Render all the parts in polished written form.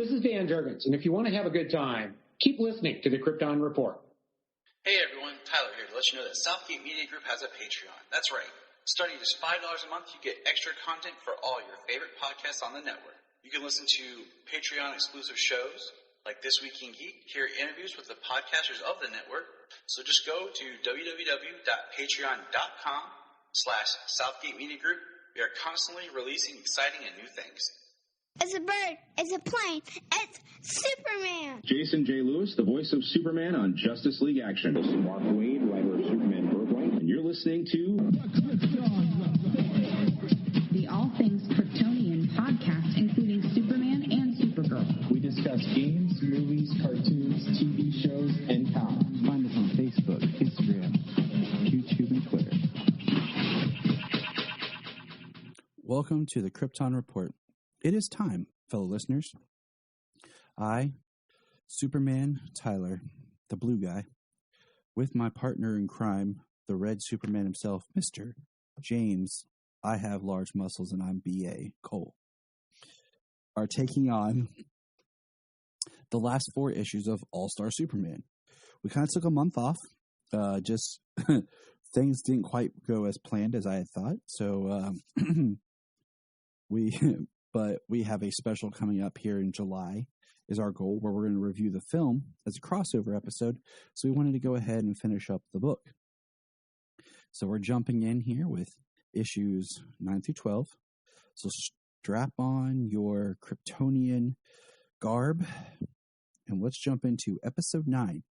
This is Dan Jurgens, and if you want to have a good time, keep listening to the Krypton Report. Hey everyone, Tyler here to let you know that Southgate Media Group has a Patreon. That's right. Starting at just $5 a month, you get extra content for all your favorite podcasts on the network. You can listen to Patreon exclusive shows like This Week in Geek, hear interviews with the podcasters of the network. So just go to www.patreon.com/Southgate Media Group. We are constantly releasing exciting and new things. It's a bird. It's a plane. It's Superman. Jason J. Lewis, the voice of Superman on Justice League Action. This is Mark Wade, writer of Superman Birthright, and you're listening to the All Things Kryptonian podcast, including Superman and Supergirl. We discuss games, movies, cartoons, TV shows, and comics. Find us on Facebook, Instagram, YouTube, and Twitter. Welcome to the Krypton Report. It is time, fellow listeners. I, Superman Tyler, the blue guy, with my partner in crime, the red Superman himself, Mr. James, I have large muscles and I'm B.A. Cole, are taking on the last 4 issues of All-Star Superman. We kind of took a month off. Just things didn't quite go as planned as I had thought. So But we have a special coming up here in July is our goal, where we're going to review the film as a crossover episode. So we wanted to go ahead and finish up the book. So we're jumping in here with issues 9 through 12. So strap on your Kryptonian garb and let's jump into episode 9,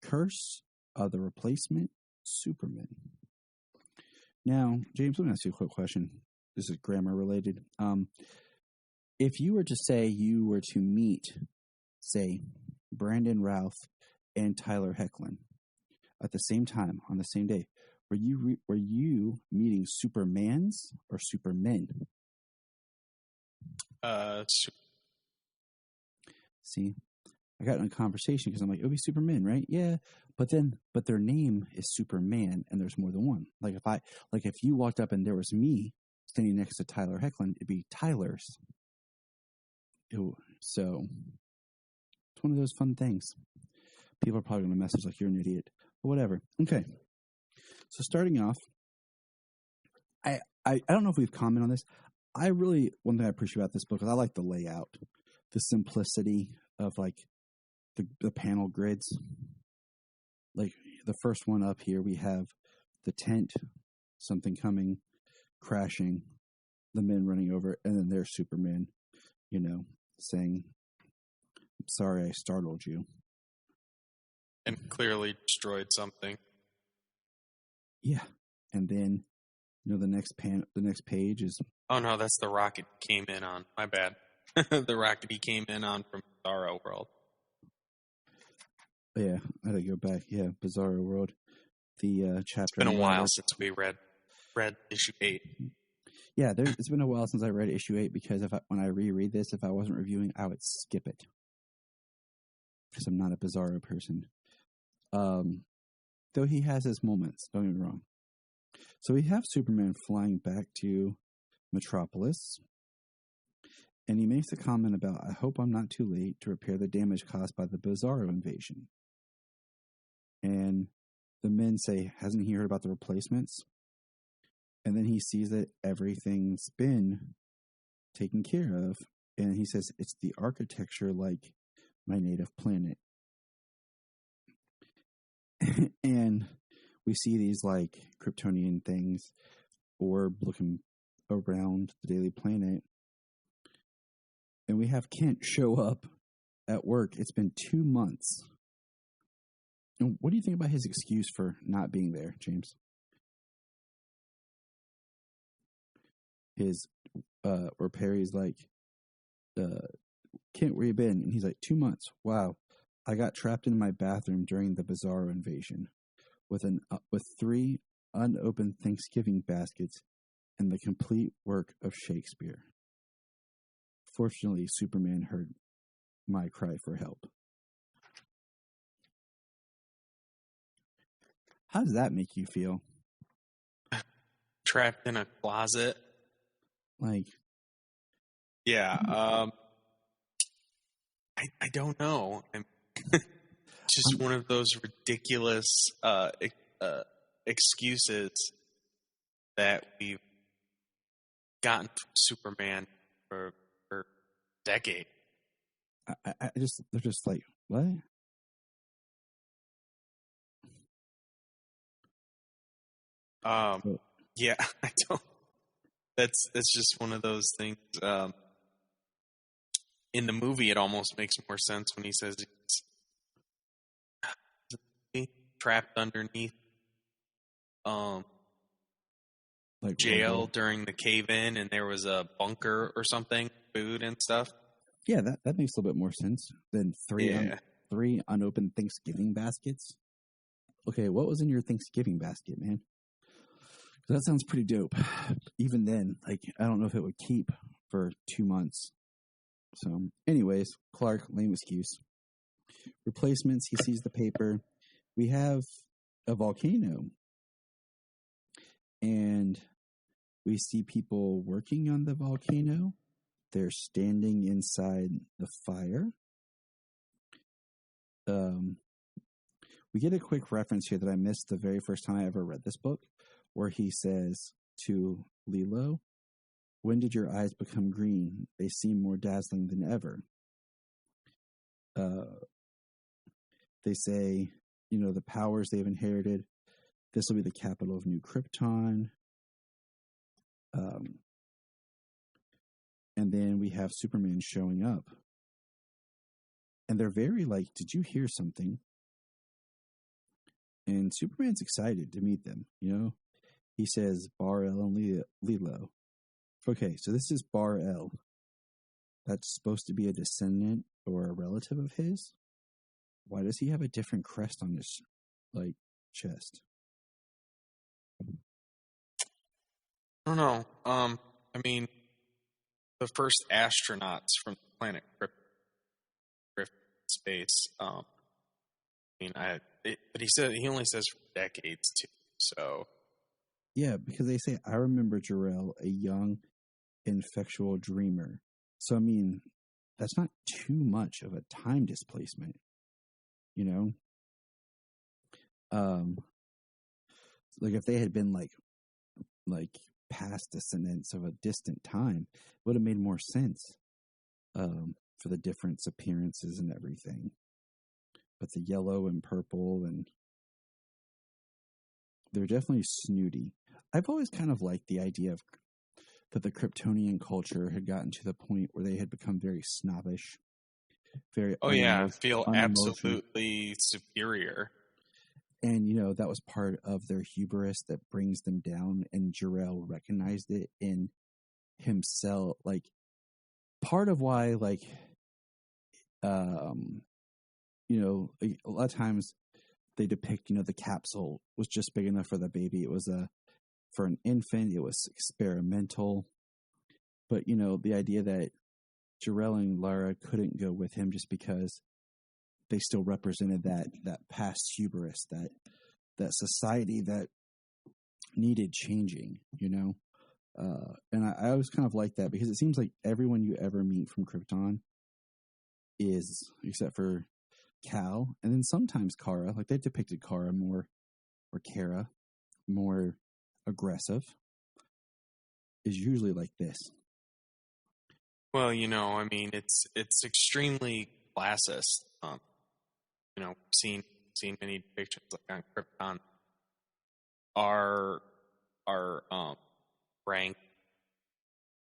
Curse of the Replacement Superman. Now, James, let me ask you a quick question. This is grammar related. If you were to say you were to meet, say, Brandon Routh and Tyler Hoechlin at the same time on the same day, were you meeting Supermans or Supermen? See, I got in a conversation because I'm like, it would be Supermen, right? Yeah, but their name is Superman, and there's more than one. If you walked up and there was me standing next to Tyler Hoechlin, it'd be Tyler's. So it's one of those fun things. People are probably going to message like you're an idiot, but whatever. Okay. So starting off, I don't know if we've commented on this. One thing I appreciate about this book is I like the layout, the simplicity of like the panel grids. Like the first one up here, we have the tent, something coming, crashing, the men running over, and then there's Superman, saying, "I'm sorry I startled you." And clearly destroyed something. Yeah. And then, the next page is... Oh, no, that's the rocket he came in on. My bad. The rocket he came in on from Bizarro World. Yeah, I had to go back. Yeah, Bizarro World. The chapter... It's been a while since we read issue 8. Yeah, it's been a while since I read issue 8 because when I reread this, if I wasn't reviewing, I would skip it. Because I'm not a Bizarro person. Though he has his moments, don't get me wrong. So we have Superman flying back to Metropolis. And he makes a comment about, "I hope I'm not too late to repair the damage caused by the Bizarro invasion." And the men say, "Hasn't he heard about the replacements?" And then he sees that everything's been taken care of. And he says, "It's the architecture like my native planet." And we see these like Kryptonian things orb looking around the Daily Planet. And we have Kent show up at work. It's been 2 months. And what do you think about his excuse for not being there, James? Where Perry's like, "Kent, where you been?" And he's like, 2 months. Wow. I got trapped in my bathroom during the Bizarro invasion with 3 unopened Thanksgiving baskets and the complete work of Shakespeare. Fortunately, Superman heard my cry for help. How does that make you feel? Trapped in a closet. Like, yeah. I don't know. Just one of those ridiculous excuses that we've gotten from Superman for decades. They're just like, what? Yeah, I don't. That's just one of those things. In the movie, it almost makes more sense when he says he's trapped underneath Like jail during the cave-in, and there was a bunker or something, food and stuff. Yeah, that makes a little bit more sense than three unopened Thanksgiving baskets. Okay, what was in your Thanksgiving basket, man? That sounds pretty dope. Even then, like, I don't know if it would keep for 2 months. So, anyways, Clark, lame excuse. Replacements, he sees the paper. We have a volcano. And we see people working on the volcano. They're standing inside the fire. We get a quick reference here that I missed the very first time I ever read this book, where he says to Lilo, "When did your eyes become green? They seem more dazzling than ever." They say, the powers they've inherited. This will be the capital of New Krypton. And then we have Superman showing up. And they're very like, did you hear something? And Superman's excited to meet them, He says, Bar-El and Lilo. Okay, so this is Bar-El. That's supposed to be a descendant or a relative of his? Why does he have a different crest on his, chest? I don't know. I mean, the first astronauts from the planet Krypton space. But he only says for decades too. So yeah, because they say I remember Jor-El, a young, ineffectual dreamer. So I mean, that's not too much of a time displacement, Like if they had been like past descendants of a distant time, it would have made more sense for the different appearances and everything. But the yellow and purple, and they're definitely snooty. I've always kind of liked the idea of that the Kryptonian culture had gotten to the point where they had become very snobbish, very feel absolutely superior. And, that was part of their hubris that brings them down, and Jor-El recognized it in himself. Like, part of why, a lot of times they depict, the capsule was just big enough for the baby. It was for an infant, it was experimental. But, the idea that Jor-El and Lara couldn't go with him just because they still represented that past hubris, that society that needed changing, And I always kind of like that, because it seems like everyone you ever meet from Krypton is, except for Kal, and then sometimes Kara, like they depicted Kara more, or Kara, more aggressive, is usually like this. Well, it's extremely classist. Seen many depictions like on Krypton. Our rank,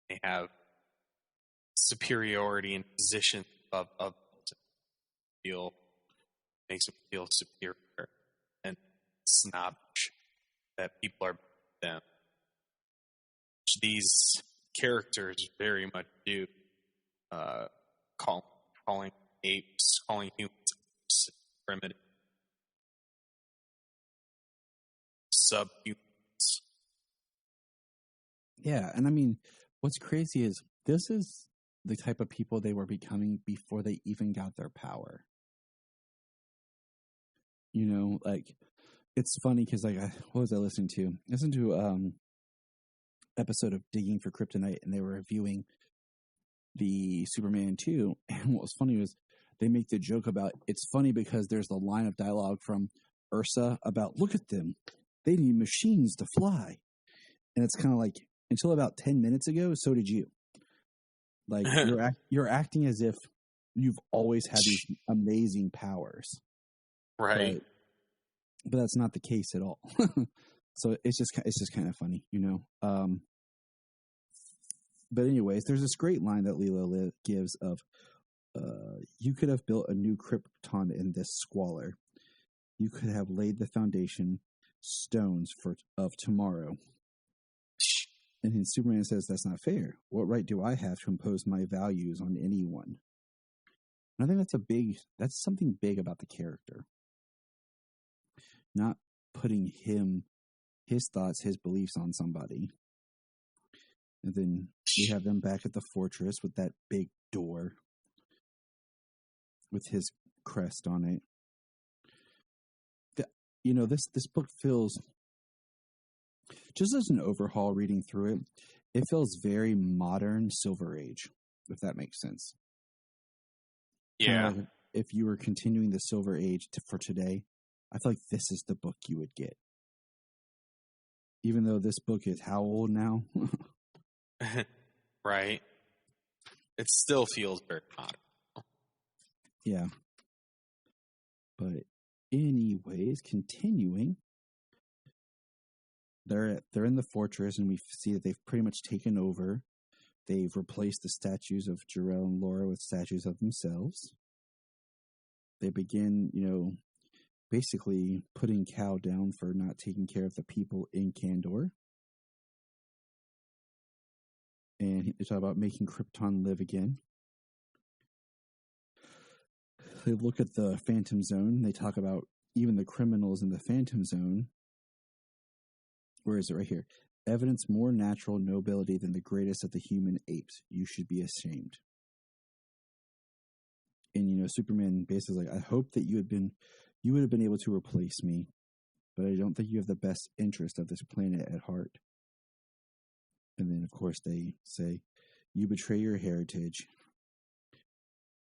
they have superiority in position of makes them feel superior and snobbish, that people are them. Which these characters very much do. Calling apes, calling humans primitive, subhumans. Yeah, and I mean, what's crazy is this is the type of people they were becoming before they even got their power. It's funny because what was I listening to? I listened to episode of Digging for Kryptonite, and they were reviewing the Superman 2. And what was funny was they make the joke about, it's funny because there's the line of dialogue from Ursa about, look at them. They need machines to fly. And it's kind of like, until about 10 minutes ago, so did you. Like, you're acting as if you've always had these amazing powers. Right. But that's not the case at all. So it's just kind of funny, you know. But anyways, there's this great line that Leela gives of, you could have built a new Krypton in this squalor. You could have laid the foundation stones of tomorrow. And then Superman says, that's not fair. What right do I have to impose my values on anyone? And I think that's something big about the character. Not putting his thoughts, his beliefs on somebody. And then we have them back at the fortress with that big door with his crest on it. You know, this book feels, just as an overhaul reading through it, it feels very modern Silver Age, if that makes sense. Yeah. Like if you were continuing the Silver Age for today, I feel like this is the book you would get. Even though this book is how old now? Right. It still feels very modern. Yeah. But anyways, continuing, they're in the fortress, and we see that they've pretty much taken over. They've replaced the statues of Jor-El and Laura with statues of themselves. They begin, you know, basically putting Kal down for not taking care of the people in Kandor. And they talk about making Krypton live again. They look at the Phantom Zone. They talk about even the criminals in the Phantom Zone. Where is it? Right here. Evidence more natural nobility than the greatest of the human apes. You should be ashamed. And, you know, Superman basically like, I hope that you would have been able to replace me, but I don't think you have the best interest of this planet at heart. And then, of course, they say, you betray your heritage.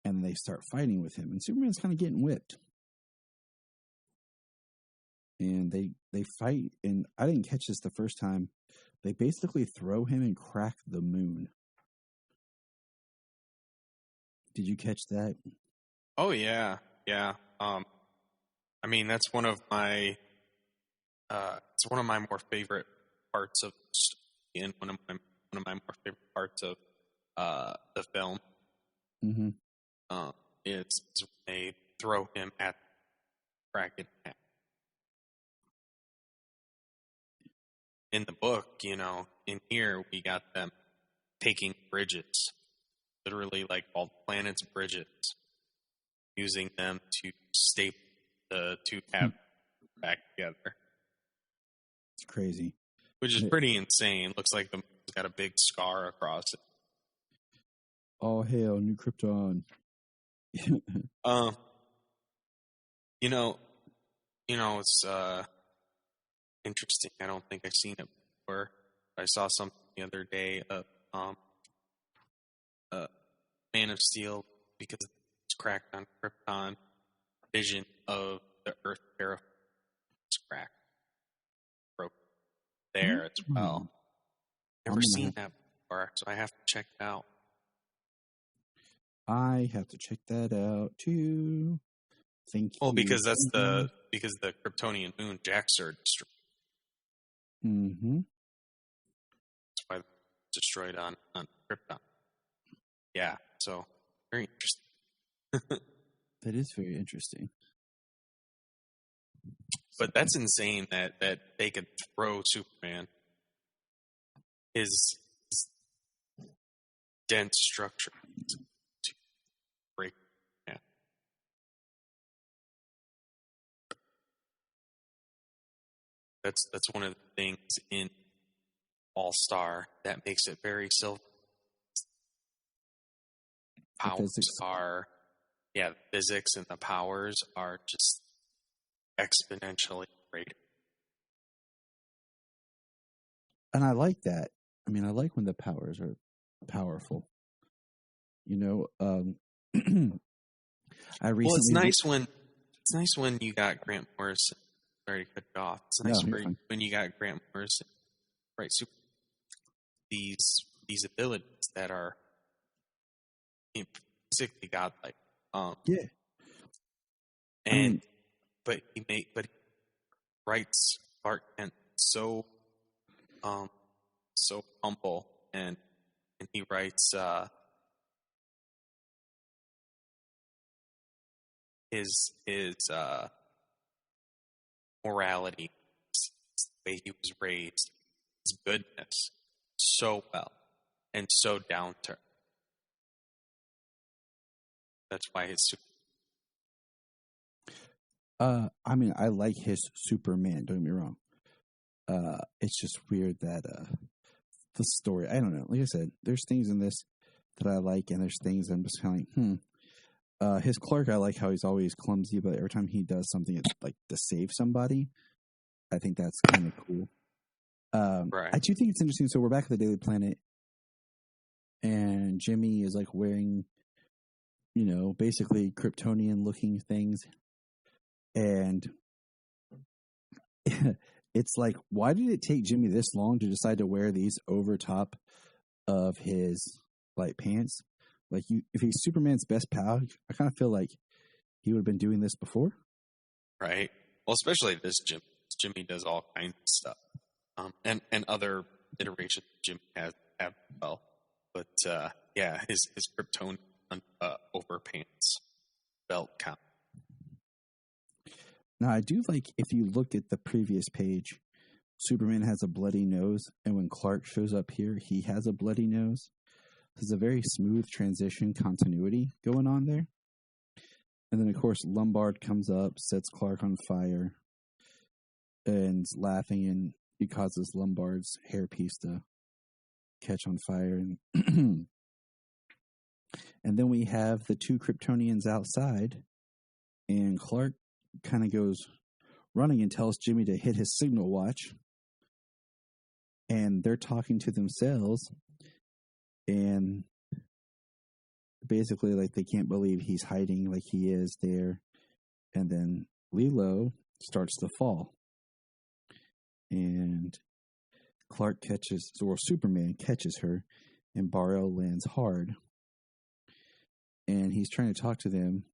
And they start fighting with him. And Superman's kind of getting whipped. And they fight. And I didn't catch this the first time. They basically throw him and crack the moon. Did you catch that? Oh, yeah. Yeah. I mean, that's one of my more favorite parts of the story, and one of my more favorite parts of the film. Mm-hmm. Is when they throw him at Kraken. In the book, you know, in here we got them taking bridges, literally like all the planet's bridges, using them to staple the two cabins back together. It's crazy. Which is pretty insane. Looks like the moon's got a big scar across it. All hail, New Krypton. It's interesting. I don't think I've seen it before. I saw something the other day of Man of Steel, because it's cracked on Krypton. Vision of the Earth terraforming is cracked, broke there as well. Never seen that before, so I have to check it out. I have to check that out too. Thank you. Well, because the Kryptonian moon jacks are destroyed. Mm-hmm. That's why it's destroyed on Krypton. Yeah, so very interesting. That is very interesting. But that's insane that they could throw Superman, his dense structure, to break. Yeah. That's one of the things in All-Star that makes it very Silver. Powers are, the physics and the powers are just exponentially greater. And I like that. I mean, I like when the powers are powerful. You know, I recently. Well, it's nice when you got Grant Morrison. Sorry to cut you off. It's nice when you got Grant Morrison, right? So these abilities that are basically godlike. Yeah. And but he writes Clark Kent so humble, and he writes his morality, the way he was raised, his goodness, so well and so down to earth. That's why his super. I mean, I like his Superman. Don't get me wrong. It's just weird that the story. I don't know. Like I said, there's things in this that I like, and there's things I'm just kind of like, his Clark, I like how he's always clumsy, but every time he does something like to save somebody, I think that's kind of cool. Right. I do think it's interesting. So we're back at the Daily Planet, and Jimmy is like wearing, basically Kryptonian-looking things. And it's like, why did it take Jimmy this long to decide to wear these over top of his like pants? Like, if he's Superman's best pal, I kind of feel like he would have been doing this before. Right. Well, especially this Jimmy. Jimmy does all kinds of stuff, and other iterations Jimmy has as well. But yeah, his Krypton overpants belt count. Now, I do like, if you look at the previous page, Superman has a bloody nose, and when Clark shows up here, he has a bloody nose. There's a very smooth transition continuity going on there. And then, of course, Lombard comes up, sets Clark on fire, and is laughing, and he causes Lombard's hairpiece to catch on fire. And then we have the two Kryptonians outside, and Clark kind of goes running and tells Jimmy to hit his signal watch. And they're talking to themselves, and basically, like, they can't believe he's hiding like he is there. And then Lilo starts to fall, and Superman catches her, and Bar-El lands hard, and he's trying to talk to them,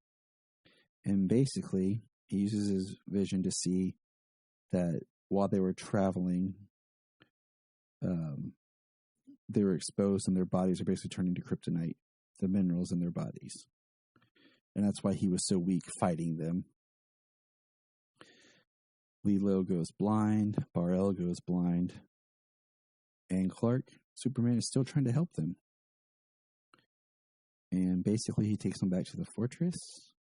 and basically he uses his vision to see that while they were traveling, they were exposed, and their bodies are basically turning to kryptonite, the minerals in their bodies. And that's why he was so weak fighting them. Lilo goes blind, Bar-El goes blind, and Superman is still trying to help them. And basically he takes them back to the fortress.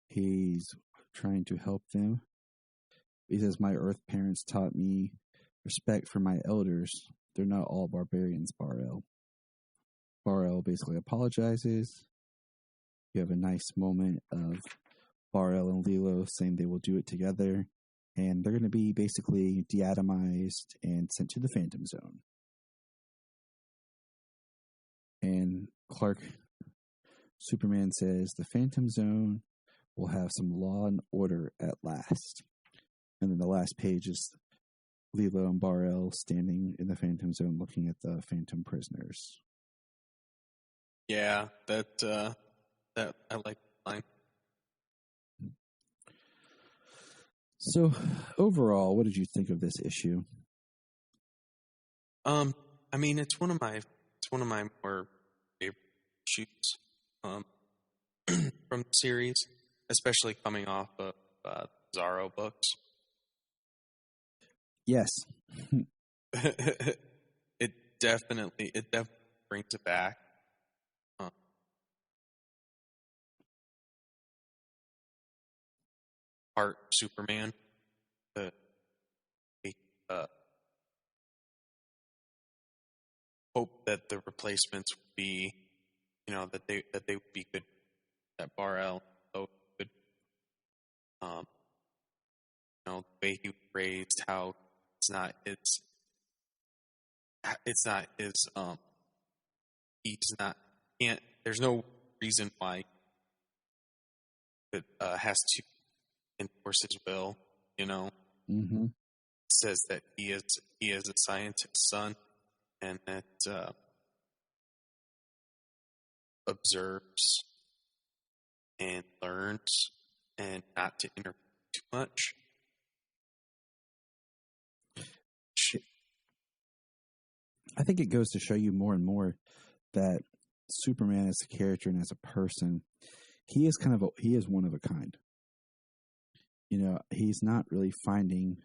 He's trying to help them. He says, "My Earth parents taught me respect for my elders. They're not all barbarians, Bar-El." Bar-El basically apologizes. You have a nice moment of Bar-El and Lilo saying they will do it together, and they're going to be basically deatomized and sent to the Phantom Zone. And Superman says, "The Phantom Zone will have some law and order at last." And then the last page is Lilo and Bar-El standing in the Phantom Zone looking at the Phantom prisoners. Yeah, that I like the line. So, overall, what did you think of this issue? I mean, it's one of my more favorite issues from the series, especially coming off of Zorro books. Yes. It definitely brings it back. Part Superman, hope that the replacements would be, that they would be good. That Bar-El would, the way he was raised, how it's not his, there's no reason why it has to enforce his will. Mm-hmm. It says that he is a scientist's son, and that observes and learns, and not to interfere too much. I think it goes to show you more and more that Superman as a character and as a person, he is one of a kind. He's not really finding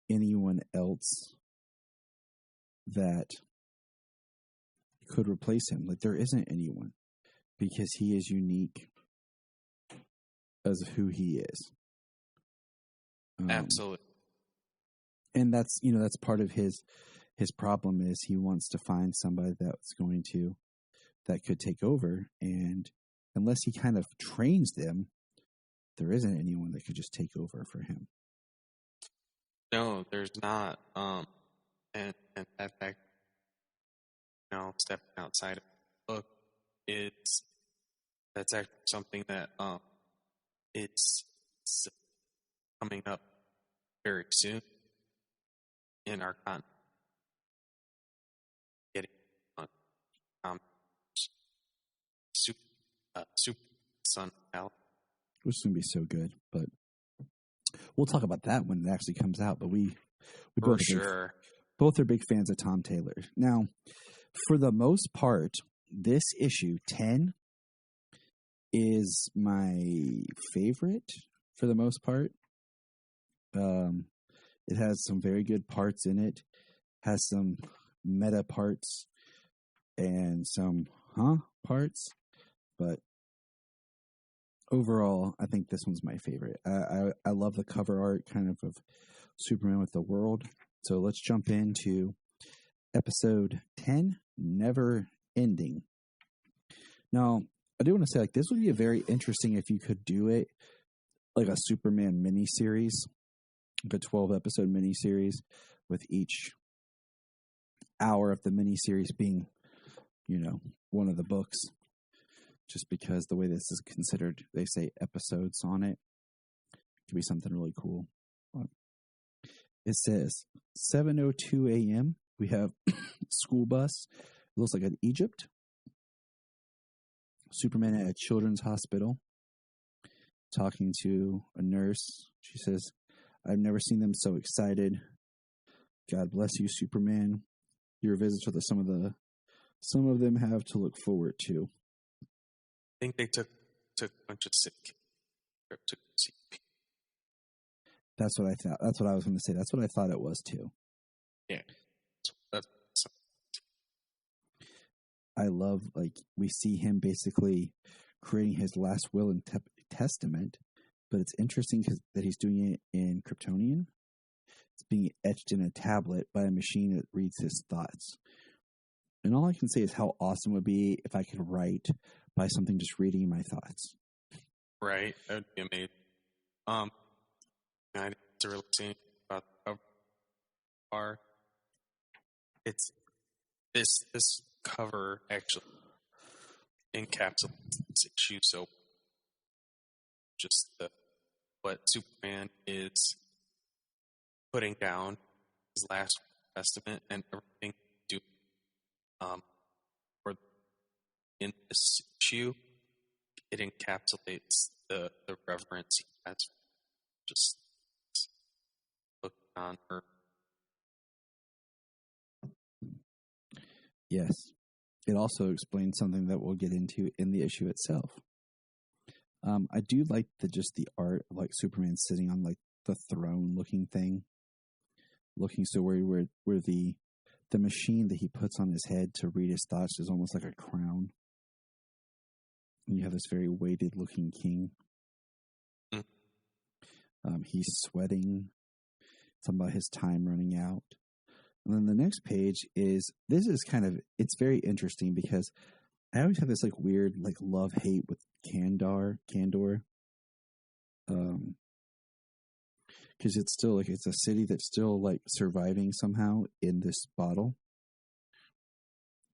anyone else that could replace him. Like, there isn't anyone, because he is unique as who he is. Absolutely. And that's part of his problem, is he wants to find somebody that could take over, and unless he kind of trains them, there isn't anyone that could just take over for him. No, there's not. And that fact, stepping outside of the book, that's actually something that it's coming up very soon in our content. Getting Super Son out, which is going to be so good, but we'll talk about that when it actually comes out. But we for sure both are big fans of Tom Taylor. Now, for the most part, this issue 10 is my favorite for the most part. It has some very good parts in it, has some meta parts and some parts, but overall, I think this one's my favorite. I love the cover art kind of Superman with the world. So let's jump into episode 10, Never Ending. Now, I do want to say, this would be a very interesting if you could do it like a Superman miniseries, like a 12-episode miniseries, with each hour of the miniseries being, one of the books. Just because the way this is considered, they say episodes on it. It could be something really cool. It says 7:02 a.m. We have school bus. It looks like in Egypt. Superman at a children's hospital, talking to a nurse. She says, "I've never seen them so excited. God bless you, Superman. Your visits are some of them have to look forward to." I think they took a bunch of sick trip to see. That's what I thought. That's what I was going to say. That's what I thought it was too. Yeah. I love, we see him basically creating his last will and testament, but it's interesting that he's doing it in Kryptonian. It's being etched in a tablet by a machine that reads his thoughts. And all I can say is how awesome it would be if I could write by something just reading my thoughts. Right. That would be amazing. I didn't really see about the cover art. It's this cover actually encapsulates this issue. So just what Superman is putting down, his last testament, and everything do for in this issue, it encapsulates the reverence he has just looking on her. Yes. It also explains something that we'll get into in the issue itself. I do like the art of Superman sitting on the throne looking thing, looking so where the machine that he puts on his head to read his thoughts is almost like a crown. And you have this very weighted looking king. He's sweating. Talking about his time running out. And then the next page it's very interesting because I always have this weird love-hate with Kandor. Because it's still it's a city that's still surviving somehow in this bottle.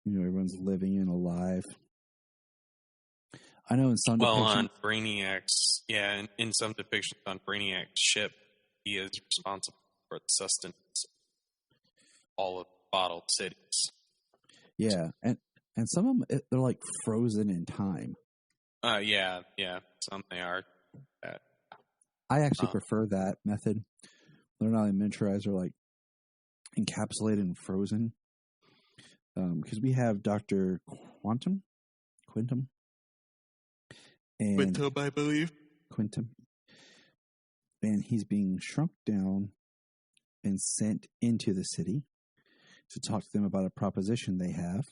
Everyone's living and alive. I know in some Well, depictions, on Brainiac's, in some depictions on Brainiac's ship, he is responsible for the sustenance of all of the bottled cities. yeah, and some of them they're like frozen in time. Yeah, some they are. I actually prefer that method. They're not miniaturized; they're like encapsulated and frozen. Because we have Dr. Quintum, and Quintum, I believe. Quintum, and he's being shrunk down and sent into the city to talk to them about a proposition they have.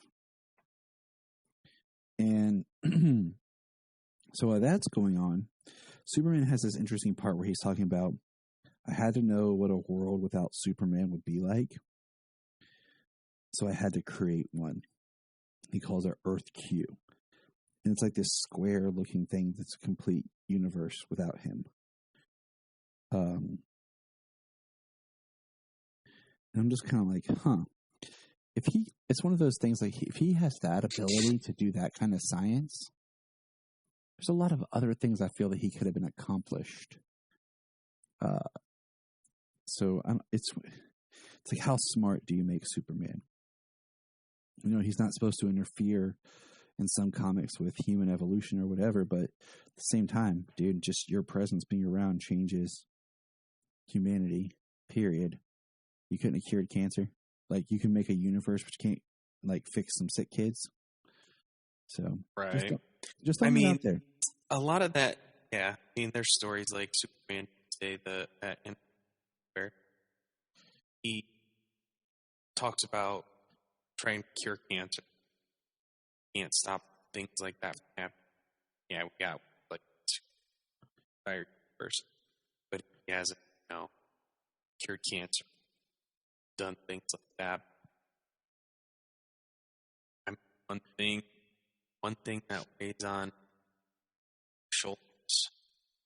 And so while that's going on, Superman has this interesting part where he's talking about, I had to know what a world without Superman would be like. So I had to create one. He calls it Earth Q. And it's like this square looking thing that's a complete universe without him. And I'm just kind of like, it's one of those things like if he has that ability to do that kind of science, there's a lot of other things I feel that he could have been accomplished. So it's like, how smart do you make Superman? You know, he's not supposed to interfere in some comics with human evolution or whatever, but at the same time, dude, just your presence being around changes humanity, period. You couldn't have cured cancer. Like, you can make a universe which can't, like, fix some sick kids. So, right. Just throwing it out there. A lot of that, yeah. I mean, there's stories like Superman say where he talks about trying to cure cancer. Can't stop things like that from happening. Yeah, we got like fire person, but he hasn't, cured cancer, done things like that. I mean, one thing that weighs on shoulders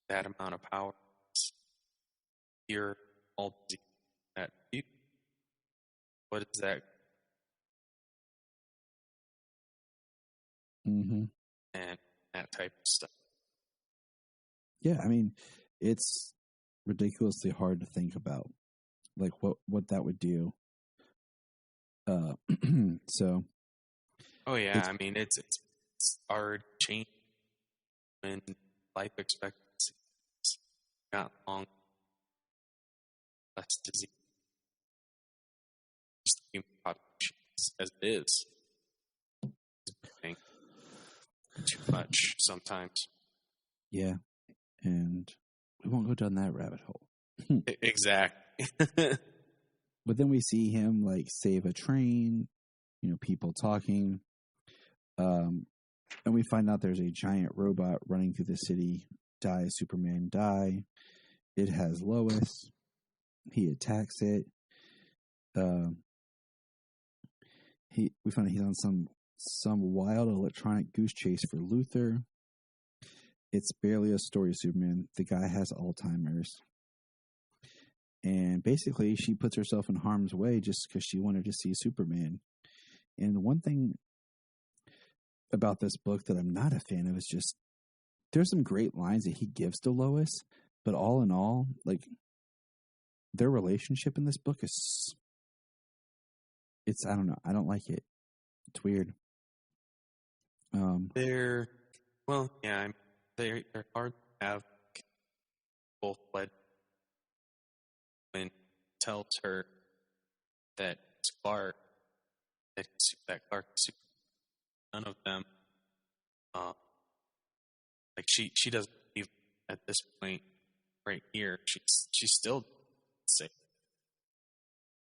that amount of power is cure all disease. What is that? Mm-hmm. And that type of stuff. Yeah, I mean, it's ridiculously hard to think about, like what that would do. So. Oh yeah, I mean it's already changed when life expectancy got long, less disease. Just the human population as it is. Too much sometimes. Yeah, and we won't go down that rabbit hole. Exactly. But then we see him like save a train, people talking, and we find out there's a giant robot running through the city. Die, Superman, die. It has Lois. He attacks it. We find out he's on some wild electronic goose chase for Luthor. It's barely a story, Superman. The guy has Alzheimer's. And basically, she puts herself in harm's way just because she wanted to see Superman. And one thing about this book that I'm not a fan of is just, there's some great lines that he gives to Lois, but all in all, like, their relationship in this book is, I don't know, I don't like it. It's weird. They're hard to have both wed. When tells her that it's Clark, that Clark is none of them. Like she doesn't believe at this point right here. She's still sick,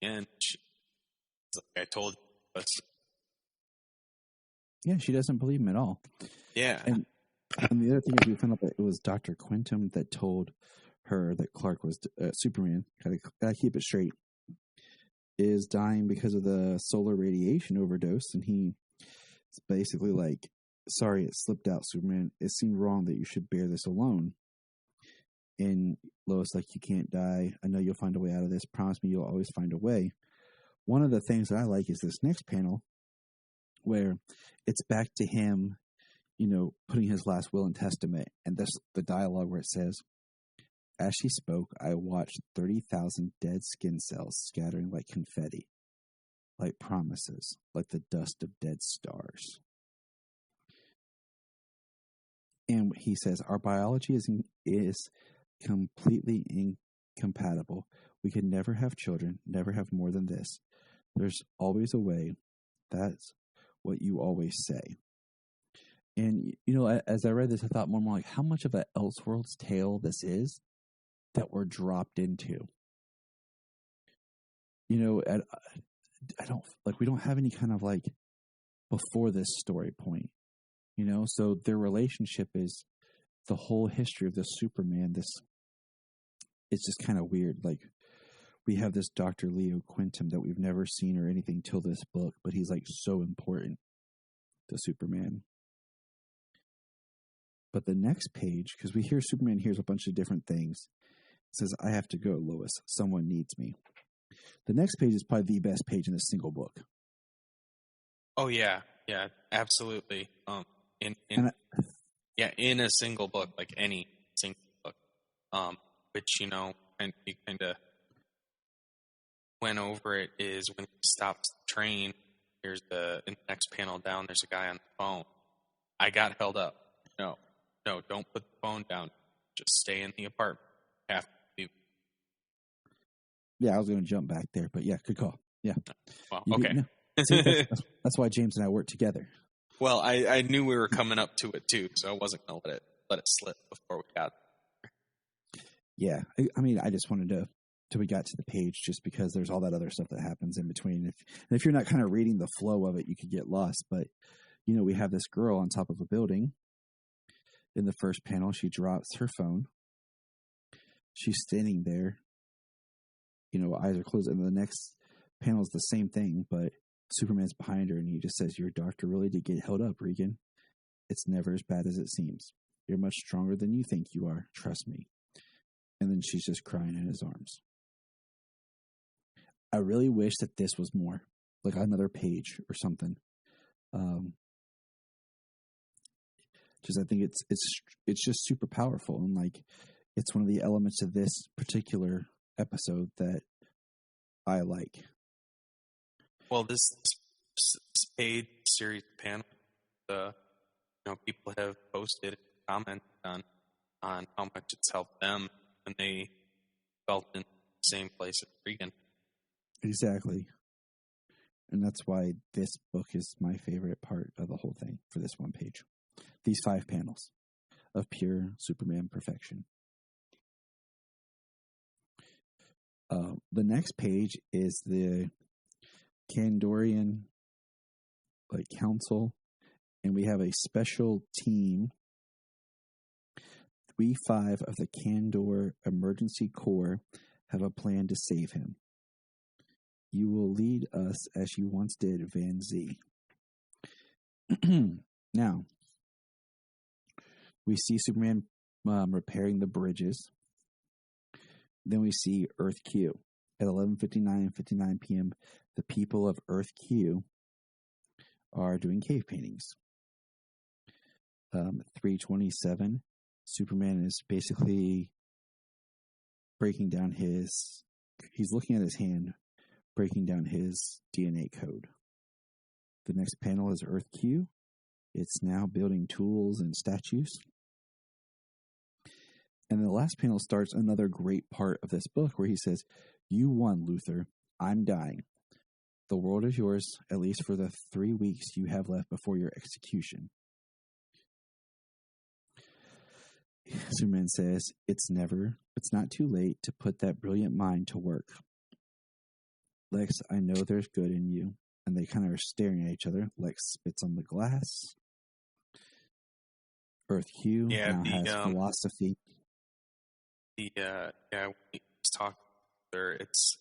and like I told you, but yeah, she doesn't believe him at all. Yeah, and the other thing is we found out that it was Dr. Quintum that told her that Clark was Superman. Gotta keep it straight. Is dying because of the solar radiation overdose, and he's basically like, "Sorry, it slipped out, Superman. It seemed wrong that you should bear this alone." And Lois like, "You can't die. I know you'll find a way out of this. Promise me you'll always find a way." One of the things that I like is this next panel, where it's back to him, putting his last will and testament, and the dialogue where it says, "As she spoke, I watched 30,000 dead skin cells scattering like confetti, like promises, like the dust of dead stars." And he says, "Our biology is completely incompatible. We can never have children, never have more than this. There's always a way. That's what you always say." And, as I read this, I thought more and more like how much of an Elseworlds tale this is that we're dropped into. I don't we don't have any kind of before this story point, so their relationship is the whole history of the Superman. It's just kind of weird. We have this Dr. Leo Quintum that we've never seen or anything till this book, but he's so important to Superman. But the next page, because we hear Superman hears a bunch of different things, says, "I have to go, Lois. Someone needs me." The next page is probably the best page in this single book. Oh yeah, absolutely. In a single book, like any single book, which and we kind of went over it, is when he stops the train. Here's in the next panel down. There's a guy on the phone. I got held up. No, don't put the phone down. Just stay in the apartment. Have to leave. Yeah, I was going to jump back there, but yeah, good call. Yeah. Well, okay. That's why James and I work together. Well, I knew we were coming up to it too, so I wasn't going to let it slip before we got there. Yeah, I just wanted to till we got to the page, just because there's all that other stuff that happens in between. If you're not kind of reading the flow of it, you could get lost. But we have this girl on top of a building. In the first panel, she drops her phone. She's standing there. Eyes are closed. And the next panel is the same thing, but Superman's behind her, and he just says, "Your doctor really did get held up, Regan. It's never as bad as it seems. You're much stronger than you think you are. Trust me." And then she's just crying in his arms. I really wish that this was more like another page or something. Just I think it's just super powerful, and it's one of the elements of this particular episode that I like. Well, this paid series panel, people have posted comments on how much it's helped them when they felt in the same place as Regan. Exactly. And that's why this book is my favorite part of the whole thing for this one page. These 5 panels of pure Superman perfection. The next page is the Kandorian council, and we have a special team. We 5 of the Kandor Emergency Corps have a plan to save him. You will lead us as you once did Van Z. Now, we see Superman repairing the bridges. Then we see Earth Q. At 11:59 p.m., the people of Earth Q are doing cave paintings. 3:27, Superman is basically breaking down he's looking at his hand, breaking down his DNA code. The next panel is Earth Q. It's now building tools and statues. And the last panel starts another great part of this book where he says, "You won, Luthor. I'm dying. The world is yours, at least for the 3 weeks you have left before your execution." Superman says, it's not too late to put that brilliant mind to work. Lex, I know there's good in you. And they kind of are staring at each other. Lex spits on the glass. Earth Q now has philosophy. When we talk there, it's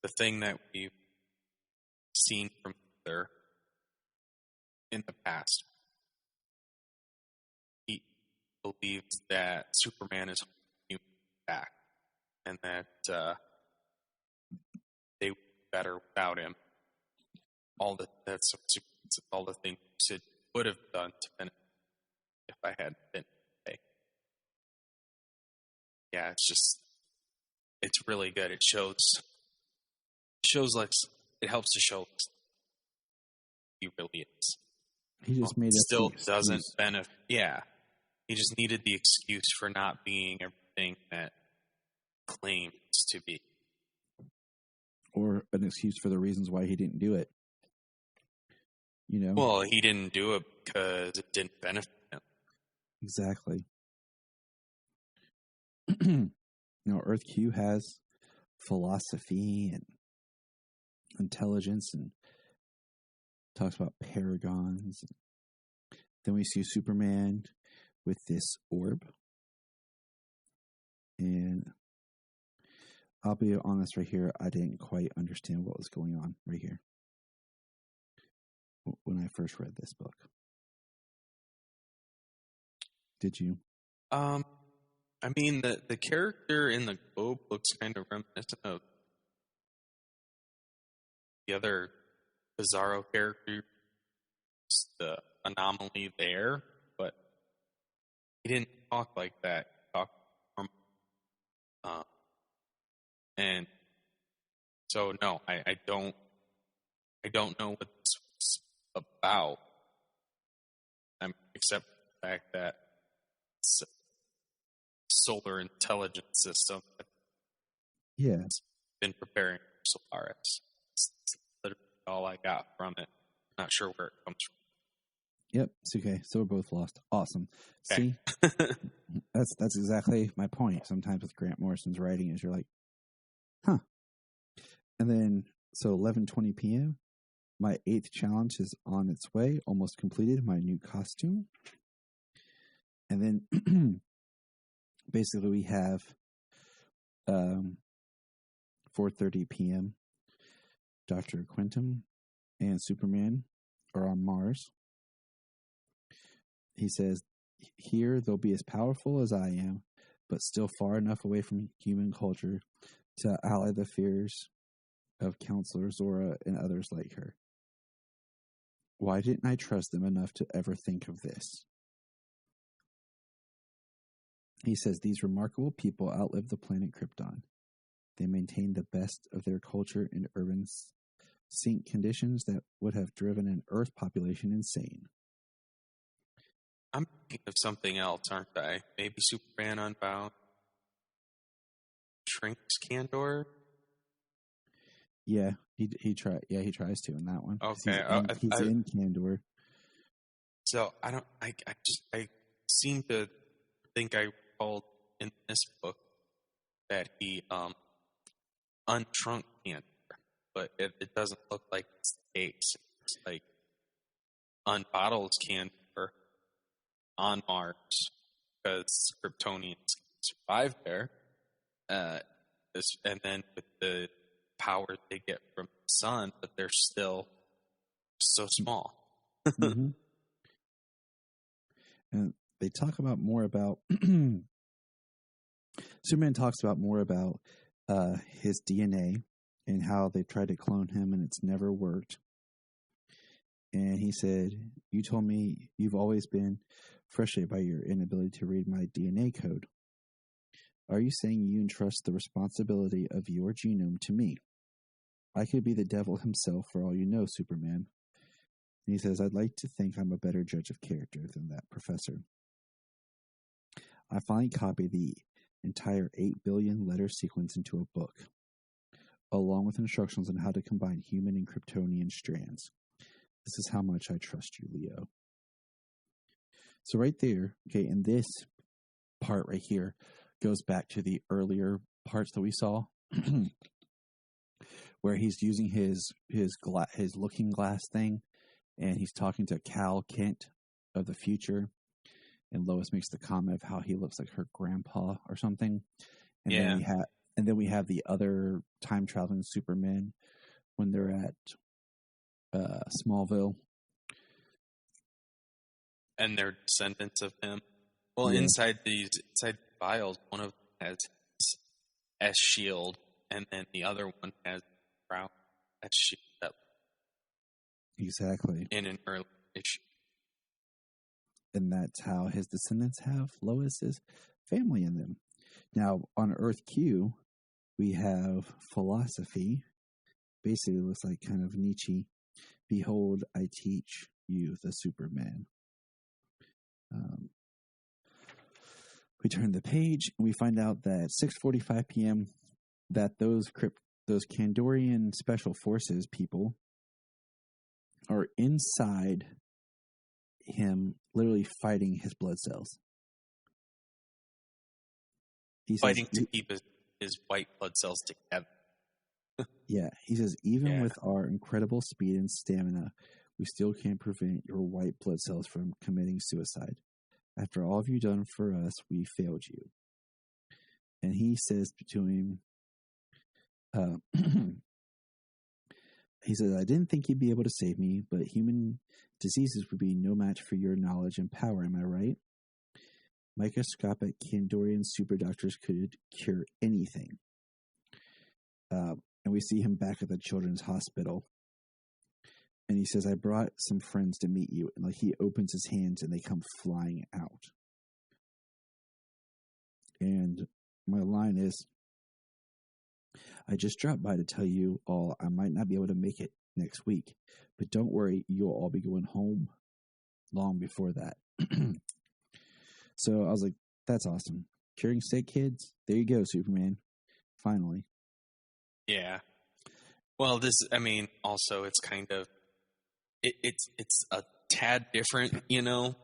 the thing that we've seen from there in the past. He believes that Superman is holding back, and that they would be better without him. All the things Sid would have done to finish if I had been today. Yeah, it's really good. It shows like it helps to show he really is. He just made up still the excuse. doesn't benefit. Yeah, he just needed the excuse for not being everything that claims to be, or an excuse for the reasons why he didn't do it. You know. Well, he didn't do it because it didn't benefit him. Exactly. Earth Q has philosophy and intelligence and talks about paragons. Then we see Superman with this orb. And I'll be honest right here, I didn't quite understand what was going on right here when I first read this book. Did you? I mean, the character in the globe looks kind of reminiscent of the other Bizarro character, the anomaly there, but he didn't talk like that. He talked normal. And so no, I don't know what this was about. Except the fact that it's a solar intelligence system that's been preparing for Solaris. It's literally all I got from it. Not sure where it comes from. Yep, it's okay. So we're both lost. Awesome. Okay. See, that's exactly my point. Sometimes with Grant Morrison's writing is you're like, huh. And then, so 11:20 p.m., my 8th challenge is on its way, almost completed, my new costume. And then, basically, we have 4:30 p.m., Dr. Quantum and Superman are on Mars. He says, here they'll be as powerful as I am, but still far enough away from human culture to allay the fears of Counselor Zora and others like her. Why didn't I trust them enough to ever think of this? He says, these remarkable people outlive the planet Krypton. They maintain the best of their culture in urban sink conditions that would have driven an Earth population insane. I'm thinking of something else, aren't I? Maybe Superman Unbound shrinks Kandor? Yeah, he tries to in that one. Okay, he's in Kandor. So I seem to think I recalled in this book that he unshrunk Kandor, but it doesn't look like it's the case. It's like unbottles Kandor on Mars because Kryptonians survive there, and then with the power they get from the sun, but they're still so small. Mm-hmm. And they talk about more about Superman talks about more about his DNA and how they tried to clone him and it's never worked. And he said, you told me you've always been frustrated by your inability to read my DNA code. Are you saying you entrust the responsibility of your genome to me? I could be the devil himself for all you know, Superman. And he says, I'd like to think I'm a better judge of character than that professor. I finally copied the entire 8 billion letter sequence into a book, along with instructions on how to combine human and Kryptonian strands. This is how much I trust you, Leo. So right there, okay, and this part right here goes back to the earlier parts that we saw, where he's using his looking glass thing, and he's talking to Cal Kent of the future, and Lois makes the comment of how he looks like her grandpa or something, and then we have the other time traveling Supermen when they're at Smallville. And they're descendants of him. Well, inside the vials, one of them has S-Shield, and then the other one has Brown S-Shield. Exactly. In an early issue. and that's how his descendants have Lois's family in them. Now, on Earth Q, we have philosophy. Basically, it looks like kind of Nietzsche. Behold, I teach you the Superman. We turn the page and we find out that 6:45 p.m. that those Kandorian Special Forces people are inside him, literally fighting his blood cells. He's fighting to keep his white blood cells together. Yeah, he says, even with our incredible speed and stamina, we still can't prevent your white blood cells from committing suicide. After all you've done for us, we failed you. And he says to him, he says, I didn't think you'd be able to save me, but human diseases would be no match for your knowledge and power, am I right? Microscopic Kandorian super doctors could cure anything. And we see him back at the children's hospital. And he says, I brought some friends to meet you. And like he opens his hands and they come flying out. And my line is, I just dropped by to tell you all I might not be able to make it next week. But don't worry, you'll all be going home long before that. So I was like, that's awesome. Curing sick kids? There you go, Superman. Finally. Yeah. Well, also it's kind of, it's a tad different, you know.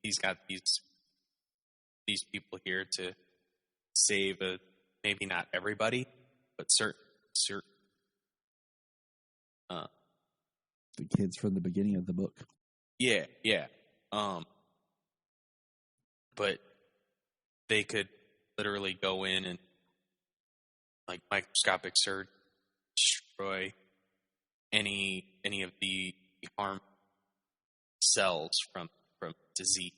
He's got these people here to save maybe not everybody, but certain the kids from the beginning of the book. Yeah. But they could literally go in and like microscopic surgery destroy any of the harm cells from disease,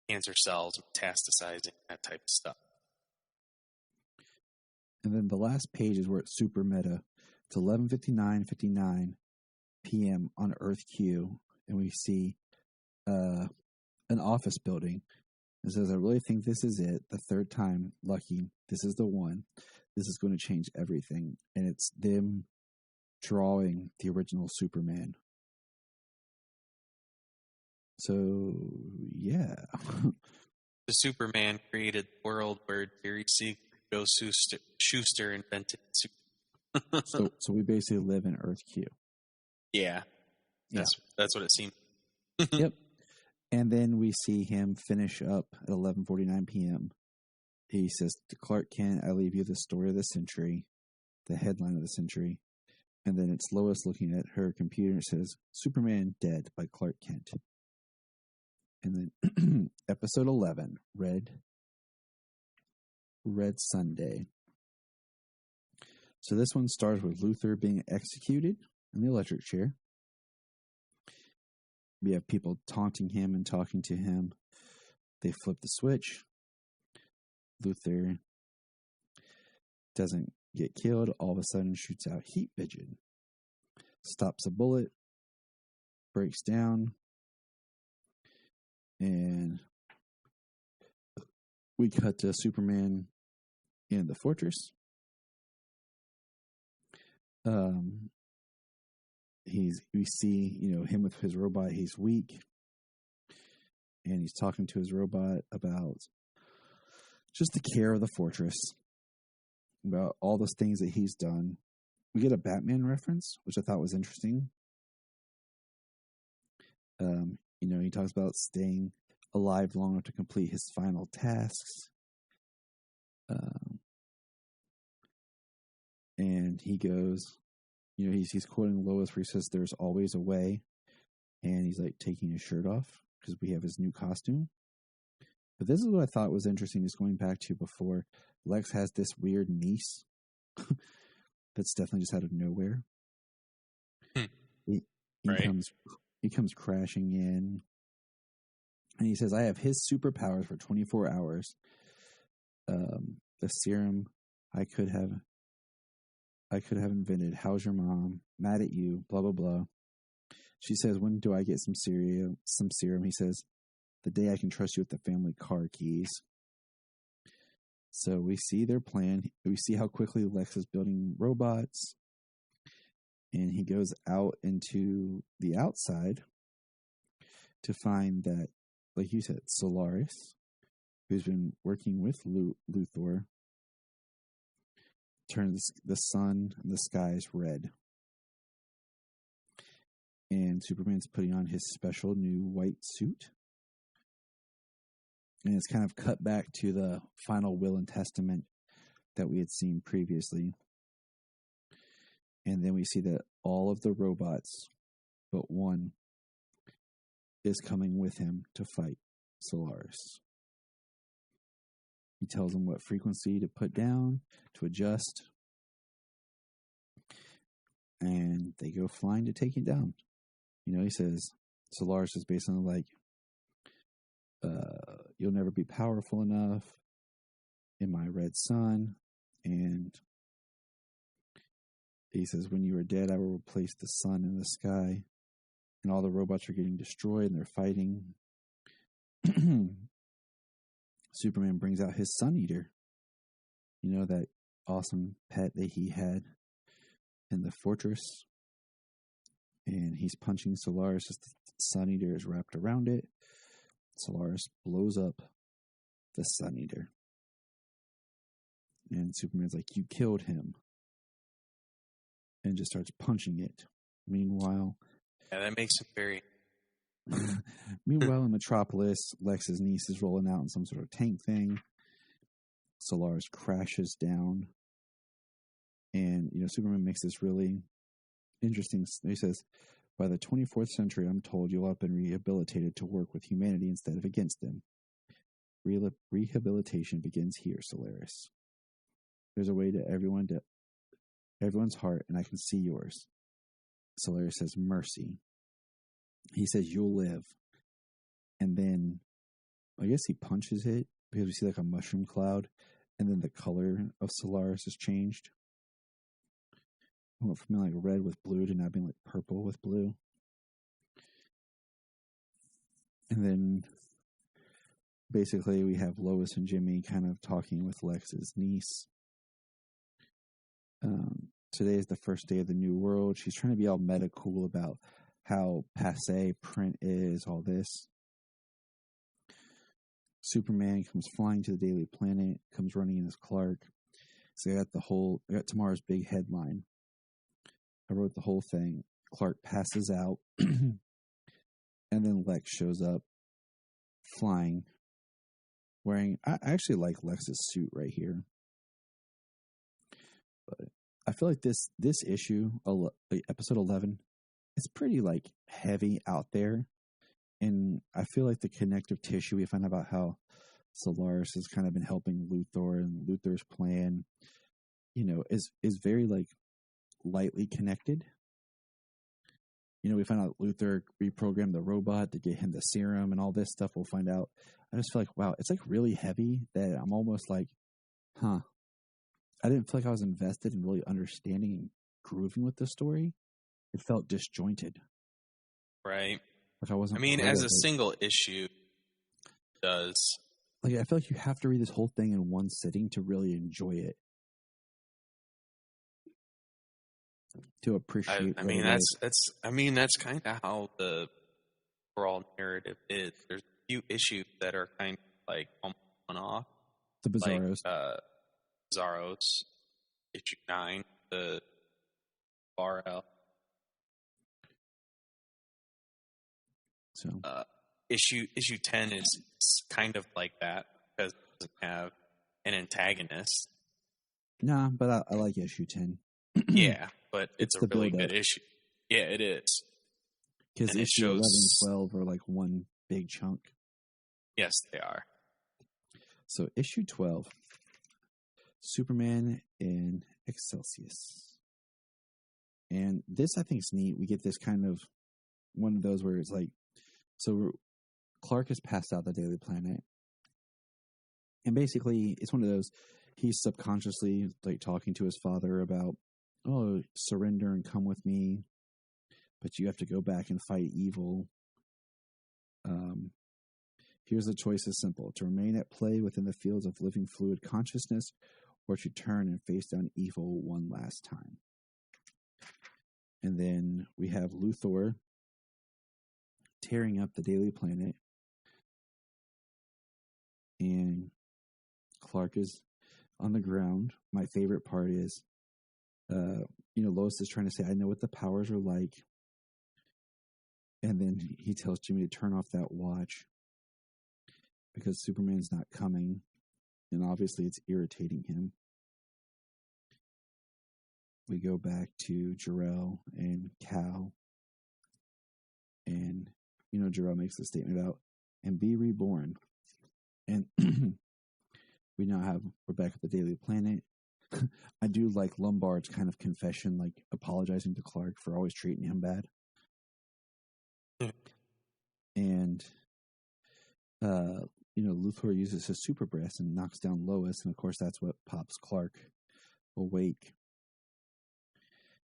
cancer cells, metastasizing, that type of stuff. And then the last page is where it's super meta. It's 11:59 p.m. on Earth Q, and we see an office building. It says, I really think this is it. The third time, lucky. This is the one. This is going to change everything. And it's them drawing the original Superman. So, yeah. The Superman created the world where Jerry Siegel, Joe Shuster invented Superman. so we basically live in Earth Q. Yeah. That's what it seemed. Yep. And then we see him finish up at 11:49 p.m. He says to Clark Kent, I leave you the story of the century, the headline of the century. And then it's Lois looking at her computer and it says, Superman Dead by Clark Kent. And then episode 11, Red Sunday. So this one starts with Luthor being executed in the electric chair. We have people taunting him and talking to him. They flip the switch. Luthor doesn't get killed. All of a sudden shoots out heat vision. Stops a bullet. Breaks down. And we cut to Superman in the fortress. We see, him with his robot. He's weak. And he's talking to his robot about just the care of the fortress. About all those things that he's done. We get a Batman reference, which I thought was interesting. He talks about staying alive long enough to complete his final tasks. And he goes, he's quoting Lois where he says, there's always a way. And he's like taking his shirt off because we have his new costume. But this is what I thought was interesting, is going back to before. Lex has this weird niece that's definitely just out of nowhere. He comes crashing in. And he says, I have his superpowers for 24 hours. The serum I could have invented. How's your mom? Mad at you. Blah, blah, blah. She says, when do I get some serum? He says, the day I can trust you with the family car keys. So we see their plan. We see how quickly Lex is building robots. And he goes out into the outside to find that, like you said, Solaris, who's been working with Luthor, turns the sun and the skies red. And Superman's putting on his special new white suit. And it's kind of cut back to the final will and testament that we had seen previously. And then we see that all of the robots, but one, is coming with him to fight Solaris. He tells them what frequency to put down, to adjust. And they go flying to take him down. You know, he says, Solaris is based on like, you'll never be powerful enough in my red sun. And he says, when you are dead, I will replace the sun in the sky. And all the robots are getting destroyed and they're fighting. Superman brings out his Sun Eater. You know, that awesome pet that he had in the fortress. And he's punching Solaris as the Sun Eater is wrapped around it. Solaris blows up the Sun Eater. And Superman's like, you killed him. And just starts punching it. Meanwhile... Yeah, that makes it very... Meanwhile, in Metropolis, Lex's niece is rolling out in some sort of tank thing. Solaris crashes down. And, you know, Superman makes this really interesting... He says, by the 24th century, I'm told you'll have been rehabilitated to work with humanity instead of against them. Rehabilitation begins here, Solaris. There's a way to everyone's heart, and I can see yours. Solaris says, mercy. He says, you'll live. And then, I guess he punches it, because we see like a mushroom cloud, and then the color of Solaris is changed. It went from like red with blue to now being like purple with blue. And then, basically, we have Lois and Jimmy kind of talking with Lex's niece. Today is the first day of the new world. She's trying to be all meta cool about how passé print is, all this. Superman comes flying to the Daily Planet, comes running in as Clark. So I got tomorrow's big headline. I wrote the whole thing. Clark passes out, and then Lex shows up, flying, wearing... I actually like Lex's suit right here. But I feel like this issue, episode 11, it's pretty like heavy out there. And I feel like the connective tissue, we find out about how Solaris has kind of been helping Luthor, and Luthor's plan, you know, is very like lightly connected. You know, we find out Luthor reprogrammed the robot to get him the serum and all this stuff. We'll find out. I just feel like, wow, it's like really heavy that I'm almost like, huh. I didn't feel like I was invested in really understanding and grooving with the story. It felt disjointed. Right. Like I wasn't. I mean, as a single issue does. Like I feel like you have to read this whole thing in one sitting to really enjoy it. To appreciate. I mean, that's kind of how the overall narrative is. There's a few issues that are kind of like on off. The Bizarros. Like, Bizarros, issue 9, the RL. So issue 10 is kind of like that because it doesn't have an antagonist. Nah, but I like issue 10. Yeah, but it's a really build-up. good issue. Yeah, it is. Because issue 11 and 12 are like one big chunk. Yes, they are. So issue 12. Superman in Excelsius. And this, I think, is neat. We get this kind of one of those where it's like, so Clark has passed out the Daily Planet. And basically, it's one of those, he's subconsciously like talking to his father about, oh, surrender and come with me. but you have to go back and fight evil. Here's the choice is simple: to remain at play within the fields of living fluid consciousness, or to turn and face down evil one last time. And then we have Luthor tearing up the Daily Planet, and Clark is on the ground. My favorite part is, Lois is trying to say, I know what the powers are like. And then he tells Jimmy to turn off that watch because Superman's not coming. And obviously it's irritating him. We go back to Jor-El and Cal. And, Jor-El makes the statement about, and be reborn. And we now have Rebecca the Daily Planet. I do like Lombard's kind of confession, like apologizing to Clark for always treating him bad. And, Luthor uses his super breath and knocks down Lois. And of course, that's what pops Clark awake.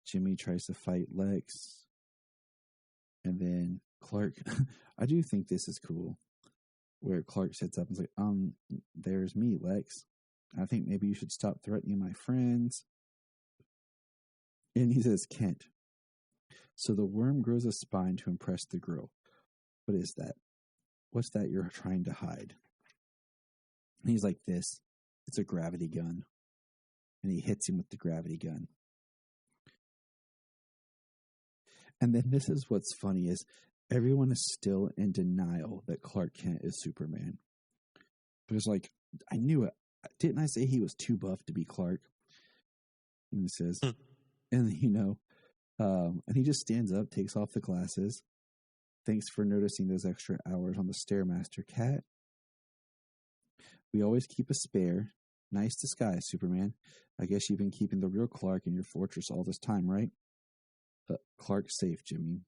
Jimmy tries to fight Lex. And then Clark, I do think this is cool, where Clark sits up and is like, there's me, Lex. I think maybe you should stop threatening my friends. And he says, Kent. So the worm grows a spine to impress the girl. What is that? What's that you're trying to hide? And he's like, this. It's a gravity gun. And he hits him with the gravity gun. And then this is what's funny is everyone is still in denial that Clark Kent is Superman. Because I knew it. Didn't I say he was too buff to be Clark? And he says, and he just stands up, takes off the glasses. Thanks for noticing those extra hours on the Stairmaster cat. We always keep a spare. Nice disguise, Superman. I guess you've been keeping the real Clark in your fortress all this time, right? Clark's safe, Jimmy.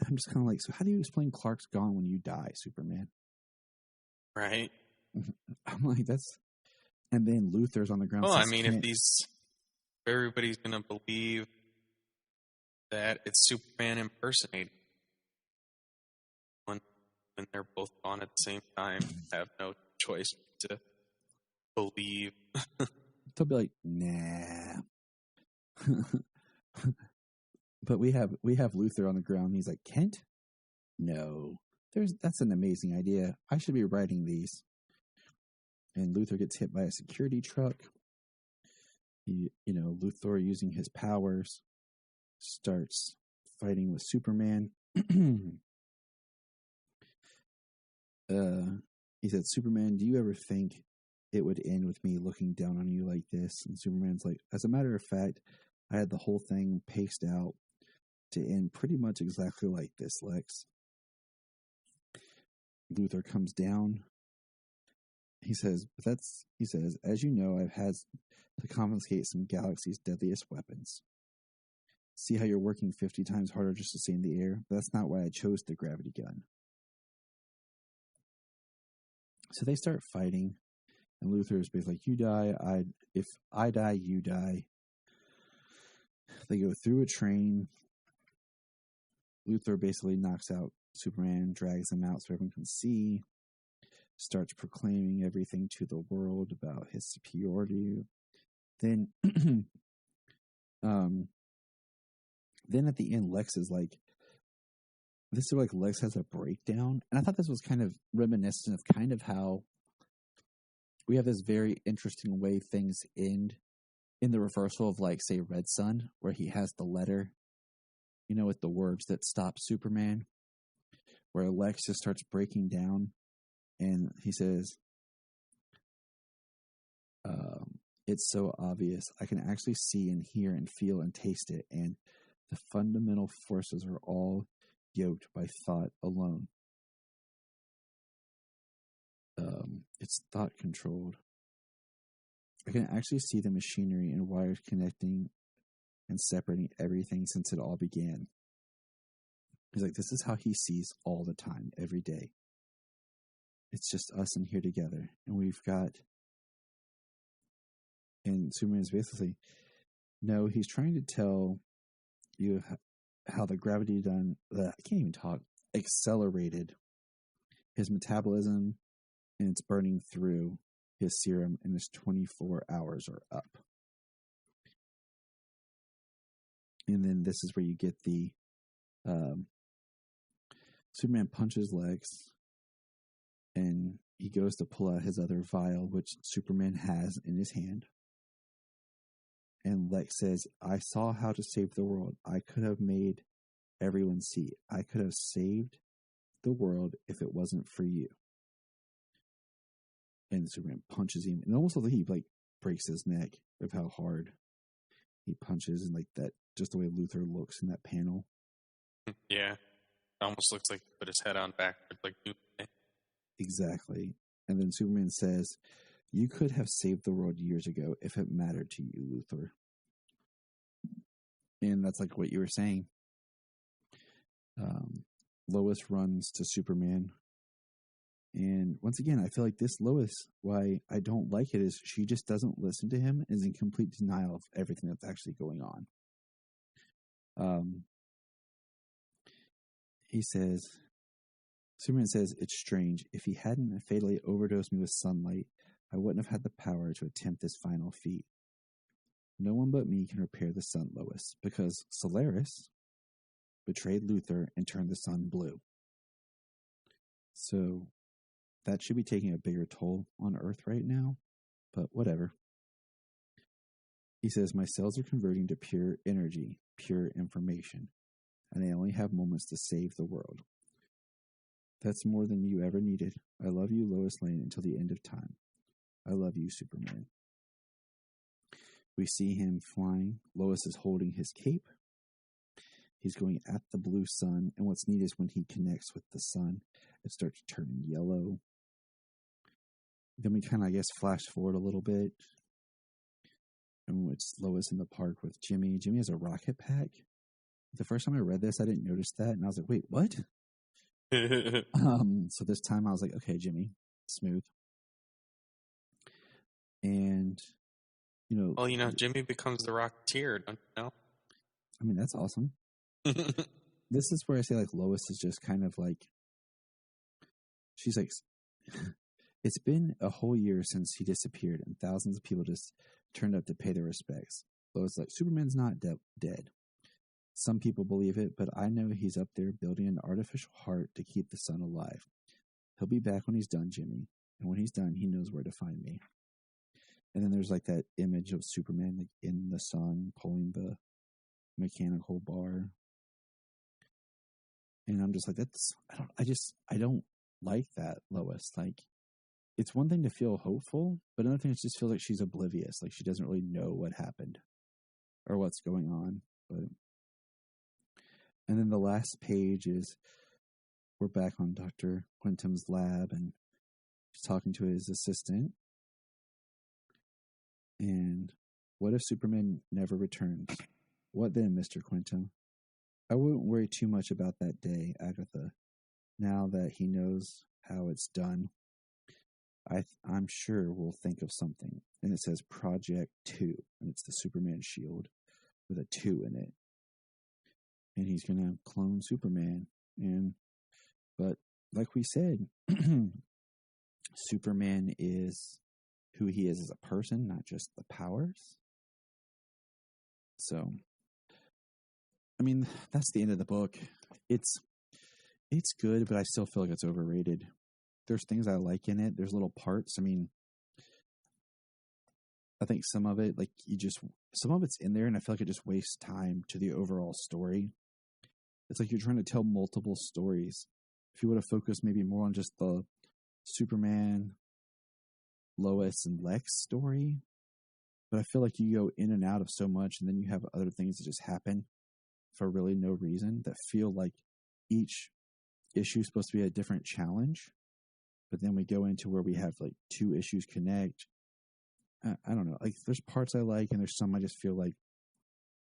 I'm just kind of like, so how do you explain Clark's gone when you die, Superman? Right. I'm like, that's... And then Luthor's on the ground. Well, if everybody's going to believe that it's Superman impersonating, when they're both gone at the same time, have no choice to believe. They'll be like, nah. But we have Luthor on the ground. He's like, Kent? No. That's an amazing idea. I should be writing these. And Luthor gets hit by a security truck. Luthor, using his powers, starts fighting with Superman. He said, Superman, do you ever think it would end with me looking down on you like this? And Superman's like, as a matter of fact, I had the whole thing paced out to end pretty much exactly like this, Lex. Luthor comes down. He says, as you know, I've had to confiscate some galaxy's deadliest weapons. See how you're working 50 times harder just to stay in the air? But that's not why I chose the gravity gun. So they start fighting, and Luthor is basically like, you die, if I die, you die. They go through a train. Luthor basically knocks out Superman, drags him out so everyone can see, starts proclaiming everything to the world about his superiority. Then, then at the end, Lex is like, this is like Lex has a breakdown. And I thought this was kind of reminiscent of kind of how we have this very interesting way things end in the reversal of, like, say, Red Sun, where he has the letter, with the words that stop Superman, where Lex just starts breaking down. And he says, it's so obvious. I can actually see and hear and feel and taste it. And the fundamental forces are all yoked by thought alone. It's thought controlled. I can actually see the machinery and wires connecting and separating everything since it all began. He's like, this is how he sees all the time, every day. It's just us in here together. And and Superman's basically, no, he's trying to tell you how the gravity I can't even talk, accelerated his metabolism, and it's burning through his serum, and his 24 hours are up. And then this is where you get the Superman punches Lex, and he goes to pull out his other vial, which Superman has in his hand. And Lex says, I saw how to save the world. I could have made everyone see. I could have saved the world if it wasn't for you. And Superman punches him. And almost like he breaks his neck of how hard he punches, and that, just the way Luthor looks in that panel. Yeah. It almost looks like he put his head on backwards like Doomsday. Exactly. And then Superman says, you could have saved the world years ago if it mattered to you, Luthor. And that's like what you were saying. Lois runs to Superman. And once again, I feel like this Lois, why I don't like it is she just doesn't listen to him, is in complete denial of everything that's actually going on. Superman says, it's strange. If he hadn't fatally overdosed me with sunlight, I wouldn't have had the power to attempt this final feat. No one but me can repair the sun, Lois, because Solaris betrayed Luthor and turned the sun blue. So that should be taking a bigger toll on Earth right now, but whatever. He says, my cells are converting to pure energy, pure information, and I only have moments to save the world. That's more than you ever needed. I love you, Lois Lane, until the end of time. I love you, Superman. We see him flying. Lois is holding his cape. He's going at the blue sun, and what's neat is when he connects with the sun, it starts turning yellow. Then we kind of, I guess, flash forward a little bit. And it's Lois in the park with Jimmy. Jimmy has a rocket pack. The first time I read this, I didn't notice that, and I was like, wait, what? So this time I was like, okay, Jimmy, smooth. And, well, Jimmy becomes the Rocketeer, don't you know? I mean, that's awesome. This is where I say, Lois is just kind of she's like, it's been a whole year since he disappeared, and thousands of people just turned up to pay their respects. Lois is like, Superman's not dead. Some people believe it, but I know he's up there building an artificial heart to keep the sun alive. He'll be back when he's done, Jimmy. And when he's done, he knows where to find me. And then there's that image of Superman in the sun pulling the mechanical bar. And I'm just like, I don't like that, Lois. It's one thing to feel hopeful, but another thing is just feels like she's oblivious. She doesn't really know what happened or what's going on. And then the last page is we're back on Dr. Quintum's lab, and he's talking to his assistant. And what if Superman never returns? What then, Mr. Quintum? I wouldn't worry too much about that day, Agatha. Now that he knows how it's done, I'm sure we'll think of something. And it says Project 2, and it's the Superman shield with a 2 in it. And he's going to clone Superman. But like we said, Superman is who he is as a person, not just the powers. So, I mean, that's the end of the book. It's good, but I still feel like it's overrated. There's things I like in it. There's little parts. I mean, I think some of it, some of it's in there, and I feel like it just wastes time to the overall story. It's like you're trying to tell multiple stories. If you would have focused maybe more on just the Superman, Lois, and Lex story. But I feel like you go in and out of so much, and then you have other things that just happen for really no reason that feel like each issue is supposed to be a different challenge. But then we go into where we have 2 issues connect. I don't know. There's parts I like, and there's some I just feel like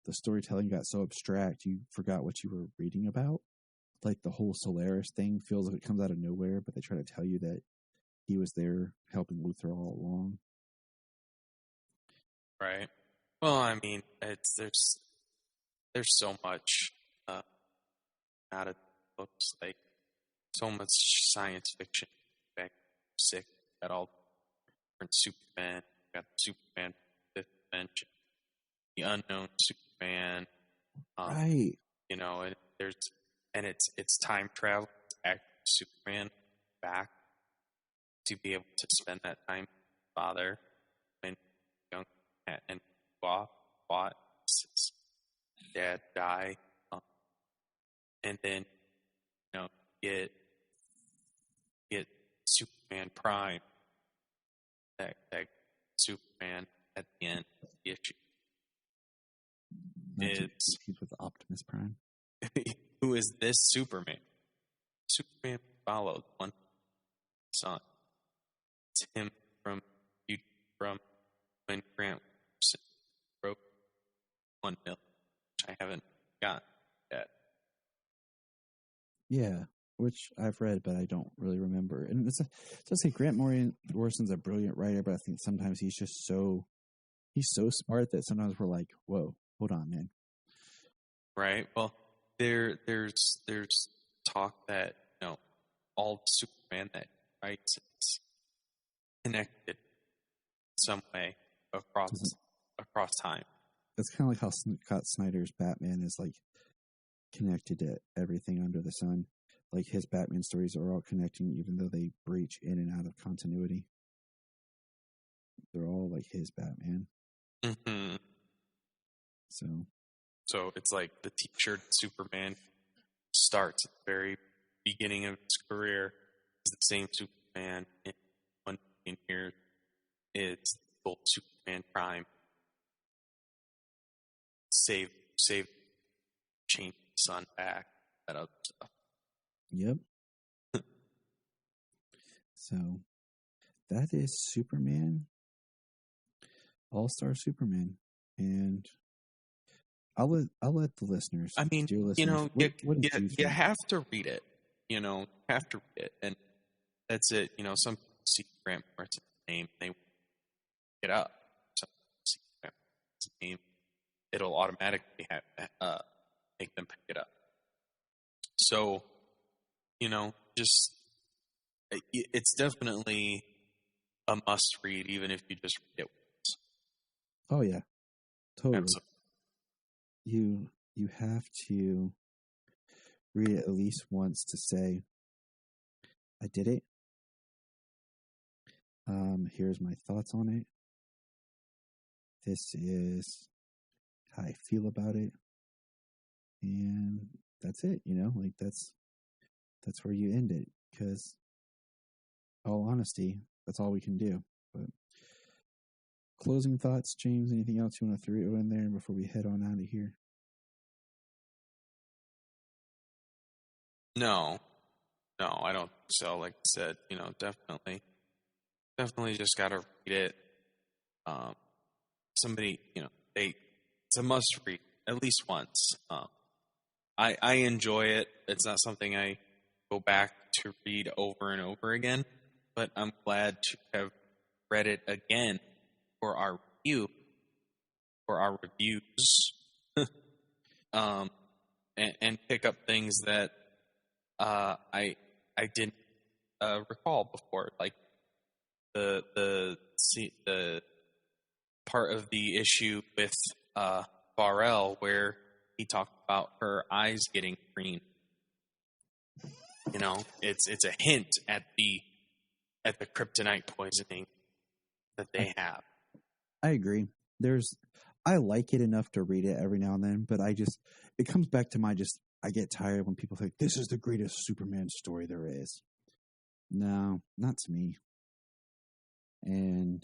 the storytelling got so abstract, you forgot what you were reading about. The whole Solaris thing feels like it comes out of nowhere, but they try to tell you that he was there helping Luthor all along. Right. Well, I mean, there's so much out of books, like so much science fiction. Back 6, got all different Superman. Got Superman Fifth Dimension, the Unknown Superman. Right. You know, it's time travel. It's actually Superman back to be able to spend that time with his father when young and fought his dad die, and then get Superman Prime, that Superman at the end of the issue. He's with Optimus Prime. Who is this Superman? Superman followed one son. It's him from when Grant Morrison wrote 1 Million, which I haven't gotten yet. Yeah, which I've read, but I don't really remember. And it's to say Grant Morrison's a brilliant writer, but I think sometimes he's so smart that sometimes we're like, whoa, hold on, man. Right. Well, there's talk that all Superman that he writes is connected in some way across time. It's kind of like how Scott Snyder's Batman is like connected to everything under the sun. Like his Batman stories are all connecting, even though they breach in and out of continuity. They're all like his Batman. Mm-hmm. So it's like the T-shirt Superman starts at the very beginning of his career is the same Superman in 1 million years. It's full Superman Prime. Save, change the sun back, that other stuff. Yep. So that is Superman, All-Star Superman, and I'll let the listeners. I mean, you have to read it. Have to read it, and that's it. Some see Grant Morrison's name, they get up. Some see Grant Morrison's name, it'll automatically make them pick it up. So, just it's definitely a must read, even if you just read it once. Oh yeah, totally. Absolutely. You have to read it at least once to say, I did it. Here's my thoughts on it. This is how I feel about it. And that's it, like that's where you end it. Because, all honesty, that's all we can do. But closing thoughts, James, anything else you want to throw in there before we head on out of here? No, I don't think so. Like I said, definitely just got to read it. Somebody, it's a must read at least once. I enjoy it. It's not something I go back to read over and over again, but I'm glad to have read it again for our reviews, and pick up things that I didn't recall before, like the part of the issue with Varel where he talked about her eyes getting green. It's a hint at the kryptonite poisoning that they have. I agree. I like it enough to read it every now and then, but it comes back to I get tired when people think this is the greatest Superman story there is. No, not to me. And,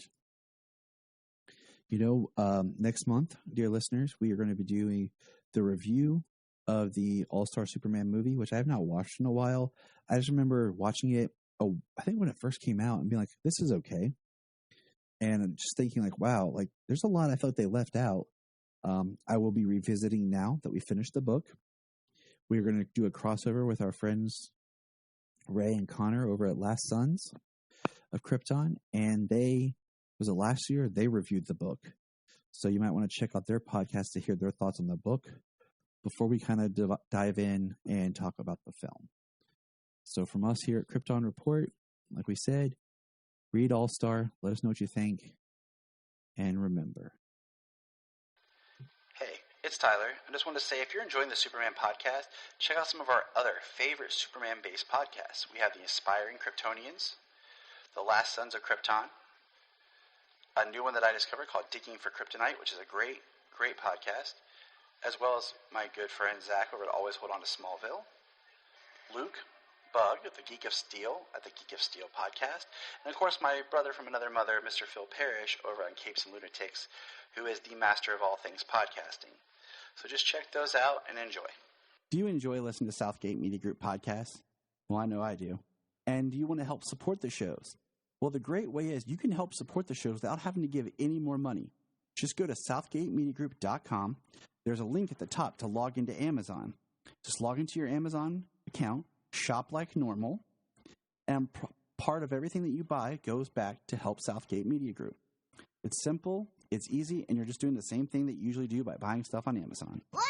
next month, dear listeners, we are going to be doing the review of the All-Star Superman movie, which I have not watched in a while. I just remember watching it, I think when it first came out, and being like, this is okay. And just thinking like, wow, like there's a lot I thought they left out. I will be revisiting now that we finished the book. We're going to do a crossover with our friends Ray and Connor over at Last Sons of Krypton, and was it last year? They reviewed the book. So you might want to check out their podcast to hear their thoughts on the book. before we kind of dive in and talk about the film. So from us here at Krypton Report, like we said, read All-Star, let us know what you think, and remember. Hey, it's Tyler. I just wanted to say, if you're enjoying the Superman podcast, check out some of our other favorite Superman-based podcasts. We have the Inspiring Kryptonians, The Last Sons of Krypton, a new one that I discovered called Digging for Kryptonite, which is a great podcast, as well as my good friend Zach over at Always Hold On to Smallville, Luke, Bug, the Geek of Steel at the Geek of Steel podcast, and of course my brother from another mother, Mr. Phil Parrish, over on Capes and Lunatics, who is the master of all things podcasting. So just check those out and enjoy. Do you enjoy listening to Southgate Media Group podcasts? Well, I know I do. And do you want to help support the shows? Well, the great way is you can help support the shows without having to give any more money. Just go to southgatemediagroup.com. There's a link at the top to log into Amazon. Just log into your Amazon account, shop like normal, and part of everything that you buy goes back to help Southgate Media Group. It's simple, it's easy, and you're just doing the same thing that you usually do by buying stuff on Amazon. Look